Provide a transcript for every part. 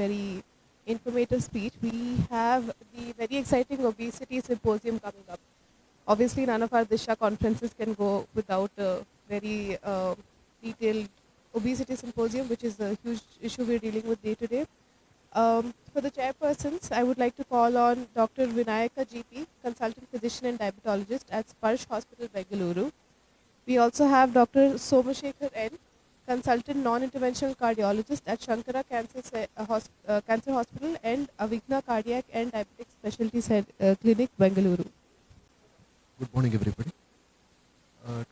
very informative speech. We have the very exciting obesity symposium coming up. Obviously, none of our Disha conferences can go without a very detailed obesity symposium, which is a huge issue we're dealing with day to day. For the chairpersons, I would like to call on Dr. Vinayaka GP, consultant physician and diabetologist at Sparsh Hospital, Bengaluru. We also have Dr. Somashekar N, consultant non-interventional cardiologist at Shankara Cancer Hospital and Avigna Cardiac and Diabetic Specialty Clinic, Bengaluru. Good morning, everybody.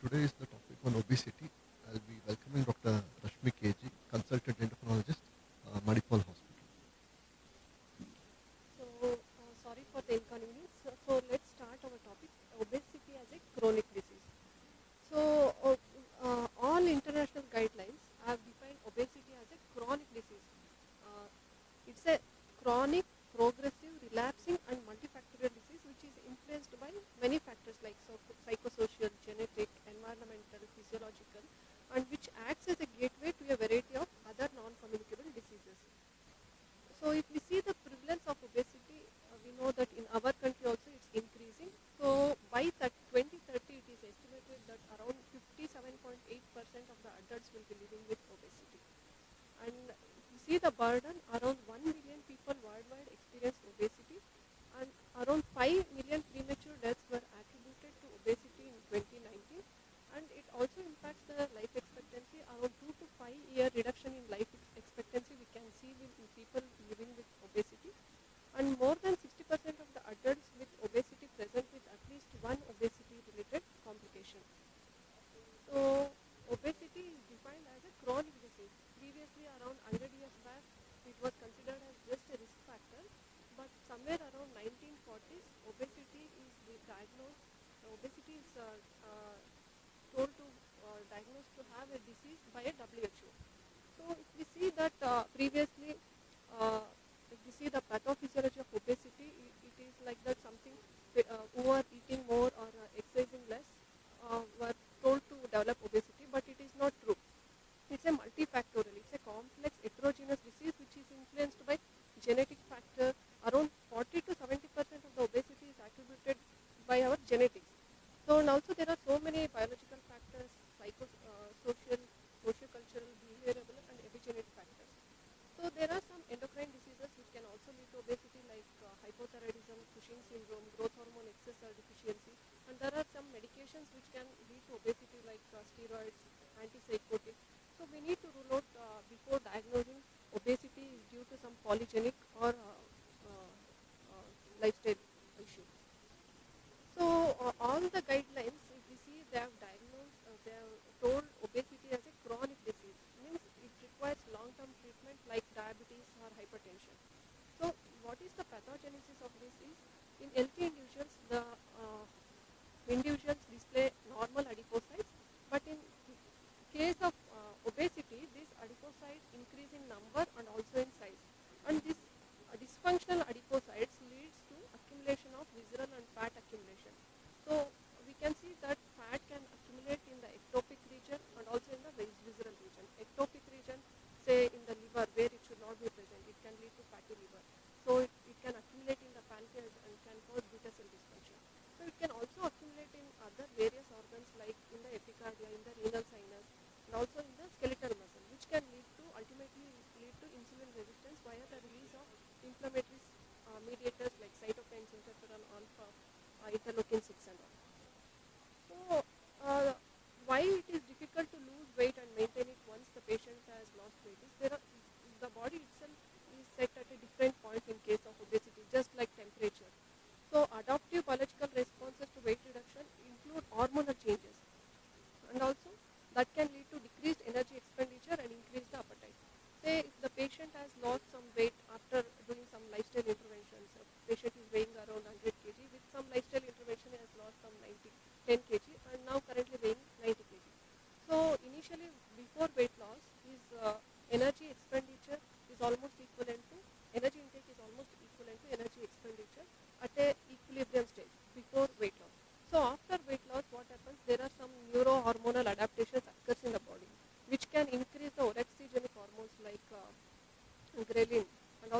Today is the topic on obesity. I'll be welcoming Dr. Rashmi KG, consultant endocrinologist, Manipal Hospital. Sorry for the inconvenience. So let's start our topic, obesity as a chronic disease. All international guidelines have defined obesity as a chronic disease. It's a chronic, progressive, relapsing and multifactorial disease which is influenced by many factors like psychosocial, genetic, environmental, physiological, and which acts as a gateway to a variety of other non-communicable diseases. So if we see the prevalence of obesity, we know that in our country also it's increasing. So by 2030, it is estimated that around 57.8% of the adults will be living with obesity. And if we see the burden, around 1 million people worldwide experience obesity, and around 5 million premature deaths were attributed to obesity in 2019. And it also impacts the life expectancy. Around 2 to 5 year reduction in life expectancy we can see in people living with obesity. And more than 60% of the adults with obesity present with at least one obesity related complication. So obesity is defined as a chronic disease. Previously, around 100 years back, it was considered as just a risk factor. But somewhere around 1940s, obesity is diagnosed. Obesity is told to diagnosed to have a disease by a WHO. So if we see that previously, if we see the pathophysiology of obesity, it is like that something who are eating more or exercising less were told to develop obesity, but it is not true. It's a multifactorial, it's a complex heterogeneous disease which is influenced by genetic factor. Around 40 to 70% of the obesity is attributed by our genetics. So and also there are so many biological factors, social, socio-cultural, behavioral and epigenetic factors. So there are some endocrine diseases which can also lead to obesity like hypothyroidism, Cushing syndrome, growth hormone excess or deficiency, and there are some medications which can lead to obesity like steroids, antipsychotics. So we need to rule out before diagnosing obesity is due to some polygenic or lifestyle issues. So all the guidelines, if we see, they have diagnosed, they have told obesity as a chronic disease. Means it requires long-term treatment like diabetes or hypertension. So what is the pathogenesis of this is, in healthy individuals, the individuals display normal adipocytes, but in case of obesity, these adipocytes increase in number and also in size. And this dysfunctional adipocytes leads to accumulation of visceral and fat accumulation. So we can see that fat can accumulate in the ectopic region and also in the visceral region. Ectopic region, say in the liver where it should not be present, it can lead to fatty liver. So it can accumulate in the pancreas and can cause beta cell dysfunction. So it can also accumulate in other various organs like in the epicardia, in the renal sinus, and also in the skeletal muscle, which can ultimately lead to insulin resistance via the release of inflammatory mediators like cytokines, interferon alpha, interleukin 6 and all. So why it is difficult to lose weight and maintain it once the patient has lost weight is the body itself is set at a different point in case of obesity, just like temperature. So adaptive biological responses to weight reduction include hormonal changes, and also that can lead to decreased energy expenditure and increase the appetite. Say if the patient has lost some weight after doing some lifestyle interventions, the patient is weighing around 100 kg, with some lifestyle intervention he has lost some 10 kg and now currently weighing 90 kg. So initially before weight loss, his energy expenditure is almost equivalent to, energy intake is almost equivalent to energy expenditure at a equilibrium stage before weight loss. So after weight loss, what happens? There are some neurohormonal adaptations occurs in the body, which can increase the orexigenic hormones like ghrelin and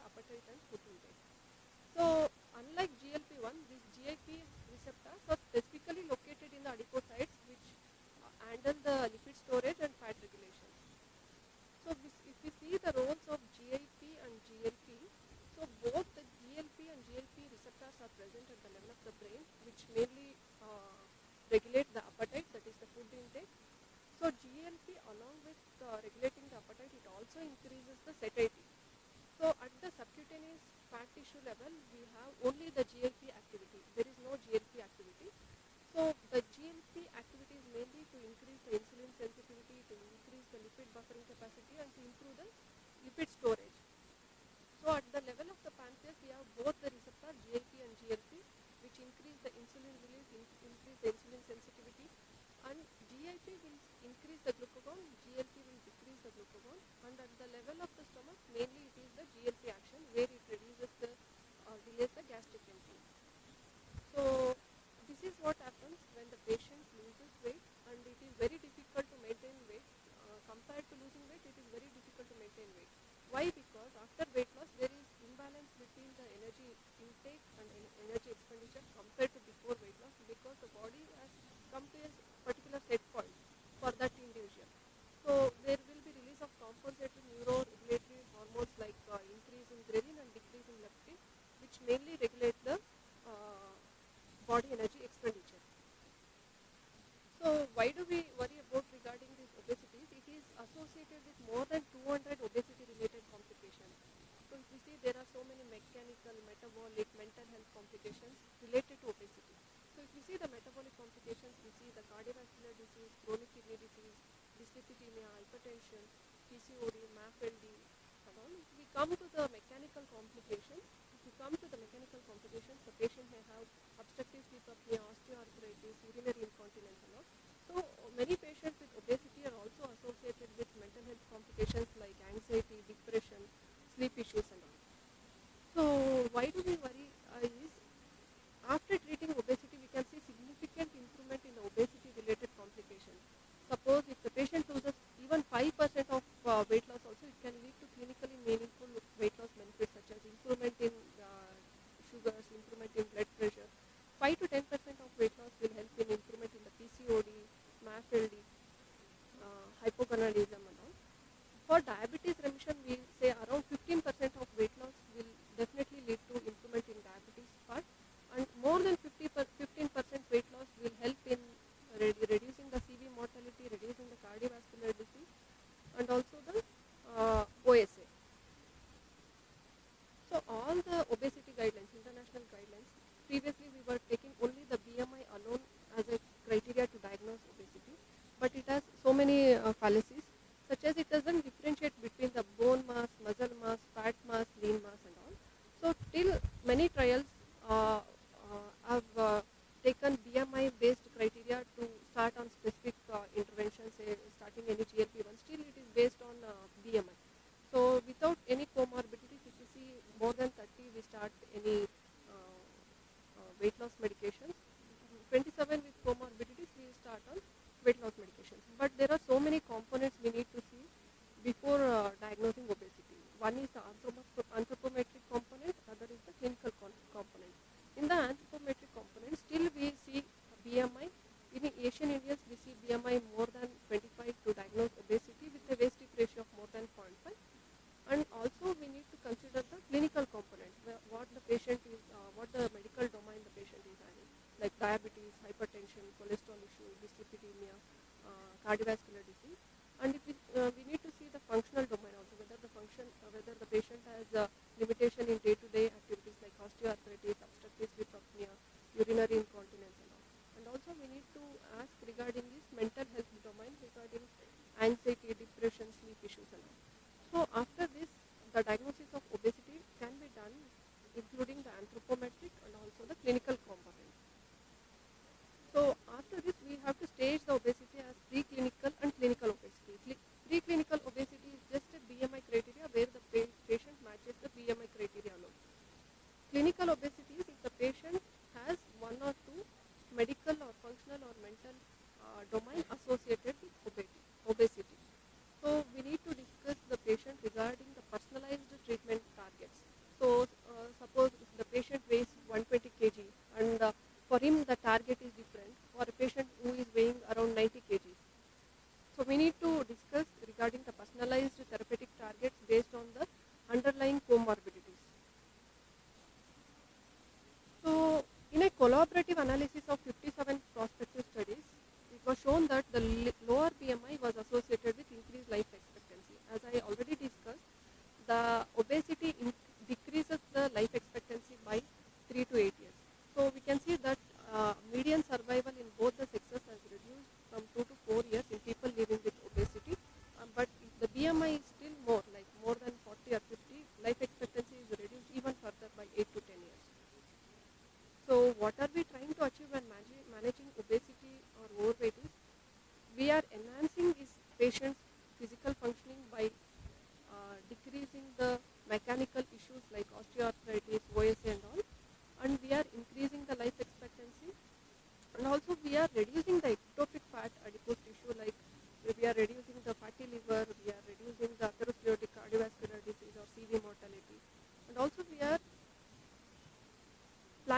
appetite and food intake. So unlike GLP-1, these GIP receptors are specifically located in the adipocytes, which handle the lipid storage and fat regulation. So if we see the roles of GIP and GLP, so both the GLP and GLP receptors are present at the level of the brain, which mainly regulate the appetite, that is the food intake. So GLP, along with regulating the appetite, it also increases the satiety. So at the subcutaneous fat tissue level, we have only the GLP activity. There is no GLP activity. So the GLP activity is mainly to increase the insulin sensitivity, to increase the lipid buffering capacity, and to improve the lipid storage. So at the level of the pancreas, we have both the receptor GLP and GLP, which increase the insulin release, increase the insulin sensitivity, and GIP will increase the glucagon, GLP will decrease the glucagon, and at the level of the stomach, mainly it is the GLP action where it reduces the delays the gastric emptying. So this is what happens when the patient loses weight, and it is very difficult to maintain weight. Compared to losing weight, it is very difficult to maintain weight. Why? Because after weight loss, there is imbalance between the energy intake and energy expenditure compared to before weight loss, because the body has come to a particular set point for that individual. So there will be release of compensatory neuroregulatory hormones like increase in ghrelin and decrease in leptin, which mainly regulate the body energy expenditure. So why do we worry about regarding these obesities? It is associated with more than 200 obesity related complications. So if we see, there are so many mechanical, metabolic, mental health complications related to obesity. So if we see the metabolic complications, we see the cardiovascular disease, chronic kidney disease, dyslipidemia, hypertension, PCOD, MAFLD, and all. If we come to the mechanical complications, the patient may have obstructive sleep apnea, osteoarthritis, urinary incontinence, and all. So many patients with obesity are also associated with mental health complications like anxiety, depression, sleep issues, and all. So why do we worry is after treating obesity, we can see significant improvement in the obesity-related complications. Suppose if the patient loses even 5% of weight loss also, it can lead to clinically meaningful weight loss benefits such as improvement in sugars, improvement in blood pressure. 5 to 10% of weight loss will help in improvement in the PCOD, MAFLD, hypogonadism, and all. For diabetes remission, we say around 15% of weight loss will definitely lead to improvement in diabetes part, and more than 15% weight loss will help in reducing the CV mortality, reducing the cardiovascular disease, and also the OSA. So all the obesity guidelines, international guidelines, previously we were taking only the BMI alone as a criteria to diagnose obesity, but it has so many fallacies, such as it doesn't differentiate between the bone mass, muscle mass, fat mass, lean mass, and all. So till many trials have taken BMI based criteria to start on specific interventions, say starting any GLP-1, still it is based on BMI. So without any comorbidities, if you see more than 30, we start any weight loss medications. 27 with comorbidities, we start on weight loss medications. But there are so many components we need to see before diagnosing obesity. One is the anthropometric component, other is the clinical component. In the anthropometric component, still we see BMI. In Asian Indians, we see BMI more than 25 to diagnose obesity with a waist hip ratio of more than 0.5. And also we need to consider the clinical component, what the patient is, what the medical domain the patient is having, like diabetes, hypertension, cholesterol issue, dyslipidemia, cardiovascular disease. And if we need to see the functional domain also, whether the patient has limitation in day-to-day activities like osteoarthritis, obstructive sleep apnea, urinary incontinence, and all. And also we need to ask regarding this mental health domain, regarding anxiety, depression, sleep issues, and all. So after this, the diagnosis of obesity can be done including the anthropometric and also the clinical component. So after this, we have to stage the obesity as preclinical and clinical obesity. Preclinical obesity is just a BMI criteria where the patient matches the BMI criteria alone. Clinical obesity is if the patient has one or two medical or functional or mental domain associated with obesity. So we need to discuss the patient regarding the personalized treatment targets.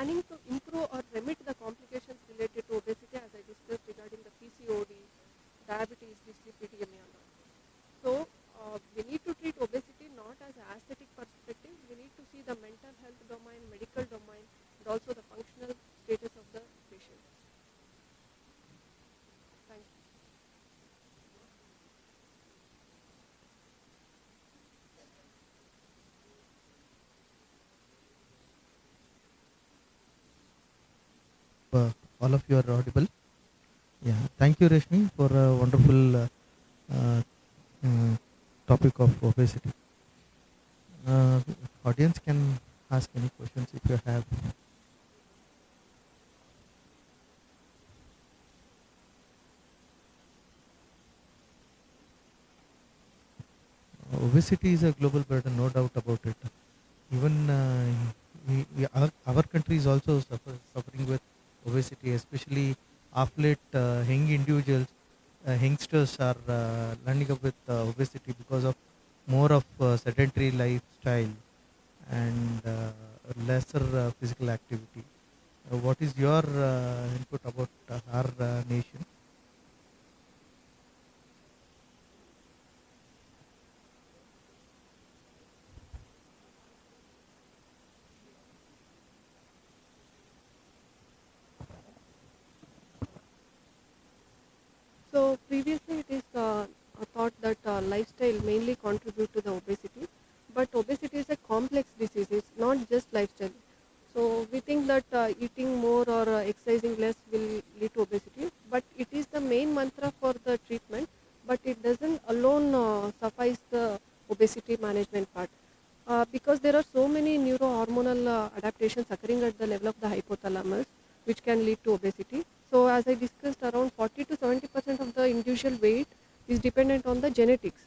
planning to improve or remit the complications related to obesity, as I discussed regarding the PCOD, diabetes, dyslipidemia and all. So we need to treat obesity not as an aesthetic perspective. We need to see the mental health domain, medical domain, and also the functional status of the patient. Thank you. All of you are audible. Yeah, thank you, Rashmi, for a wonderful uh, uh, topic of obesity. Uh, Audience can ask any questions if you have. Obesity is a global burden, no doubt about it. Even our country is also suffering with obesity, especially of late. Young individuals, youngsters are landing up with obesity because of more of sedentary lifestyle and lesser physical activity. What is your input about our nation? So previously it is thought that lifestyle mainly contribute to the obesity, but obesity is a complex disease. It's not just lifestyle. So we think that eating more or exercising less will lead to obesity, but it is the main mantra for the treatment. But it doesn't alone suffice the obesity management part. Because there are so many neurohormonal adaptations occurring at the level of the hypothalamus, which can lead to obesity. So, as I discussed, around 40 to 70% of the individual weight is dependent on the genetics,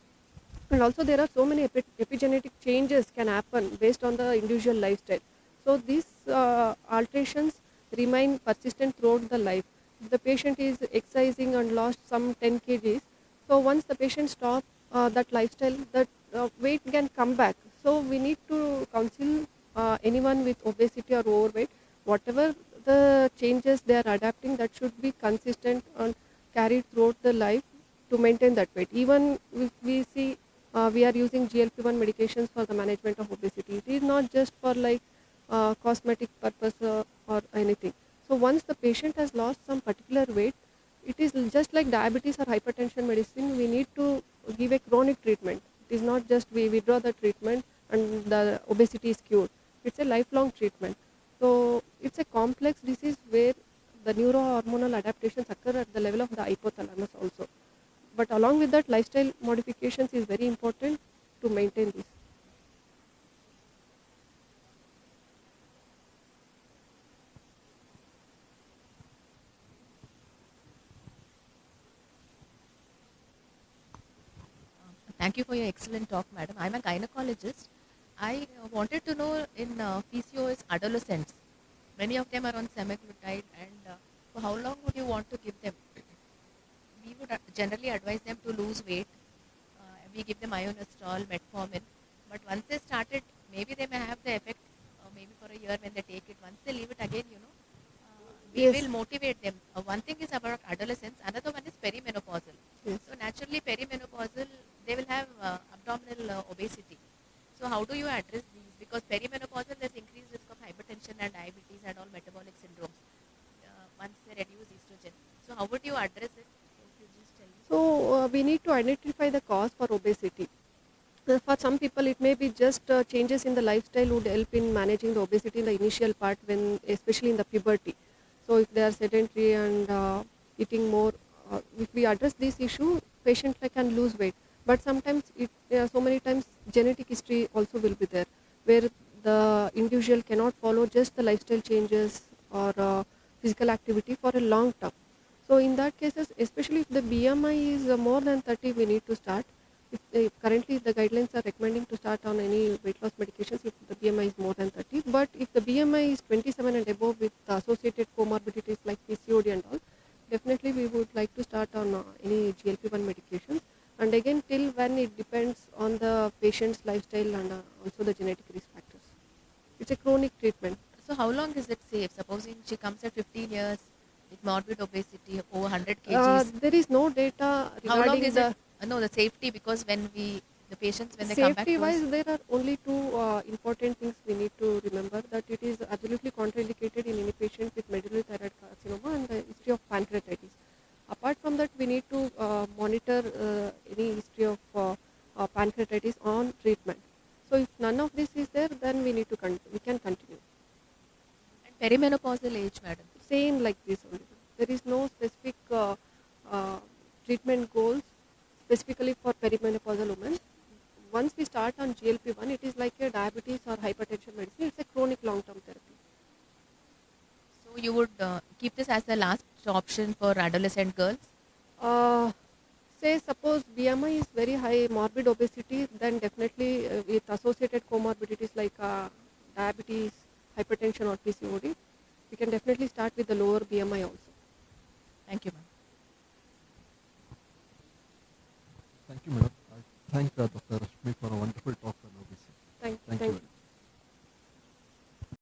and also there are so many epigenetic changes can happen based on the individual lifestyle. So these alterations remain persistent throughout the life. If the patient is exercising and lost some 10 kgs, so once the patient stops that lifestyle, that weight can come back. So we need to counsel anyone with obesity or overweight, whatever the changes they are adapting, that should be consistent and carried throughout the life to maintain that weight. Even if we see we are using GLP-1 medications for the management of obesity, it is not just for like cosmetic purpose or anything. So once the patient has lost some particular weight, it is just like diabetes or hypertension medicine. We need to give a chronic treatment. It is not just we withdraw the treatment and the obesity is cured. It's a lifelong treatment. So it's a complex disease where the neurohormonal adaptations occur at the level of the hypothalamus also. But along with that, lifestyle modifications is very important to maintain this. Thank you for your excellent talk, madam. I'm a gynecologist. I wanted to know in PCOS adolescents, many of them are on semaglutide, and for how long would you want to give them? We would generally advise them to lose weight. We give them ionositol, metformin, but once they started, maybe they may have the effect, maybe for a year when they take it. Once they leave it again, we Yes, will motivate them. One thing is about adolescence, another one is perimenopausal. yes. So naturally, perimenopausal, they will have abdominal obesity. So how do you address these? Because perimenopausal, there's increased risk of hypertension and diabetes and all metabolic syndromes once they reduce estrogen. So how would you address it? If you just tell me. So we need to identify the cause for obesity. For some people, it may be just changes in the lifestyle would help in managing the obesity in the initial part, when especially in the puberty. So if they are sedentary and eating more, if we address this issue, patient can lose weight. But sometimes so many times genetic history also will be there, where the individual cannot follow just the lifestyle changes or physical activity for a long term. So in that cases, especially if the BMI is more than 30, we need to start. Currently the guidelines are recommending to start on any weight loss medications if the BMI is more than 30. But if the BMI is 27 and above with associated comorbidities like PCOD and all, definitely we would like to start on any GLP-1 medications. And again, till when it depends on the patient's lifestyle and also the genetic risk factors. It's a chronic treatment. So how long is it safe? Supposing she comes at 15 years with morbid obesity, over 100 kgs. There is no data How long regarding is it? the No, the safety, because when the patients, when they come back safety to us, wise. There are only two important things we need to remember, that it is absolutely contraindicated in any patient with medullary thyroid carcinoma and the history of pancreatitis. Apart from that, we need to monitor any history of pancreatitis on treatment. So if none of this is there, then we need to we can continue. and perimenopausal age, madam. Same like this only. There is no specific uh, treatment goals specifically for perimenopausal women. Once we start on GLP-1, it is like a diabetes or hypertension medicine. It's a chronic long-term therapy. So you would keep this as the last option for adolescent girls. Uh, Say suppose BMI is very high, morbid obesity, then definitely with associated comorbidities like diabetes, hypertension or PCOD, we can definitely start with the lower BMI also. Thank you, ma'am. Thank you, madam. I thank Dr. Rashmi for a wonderful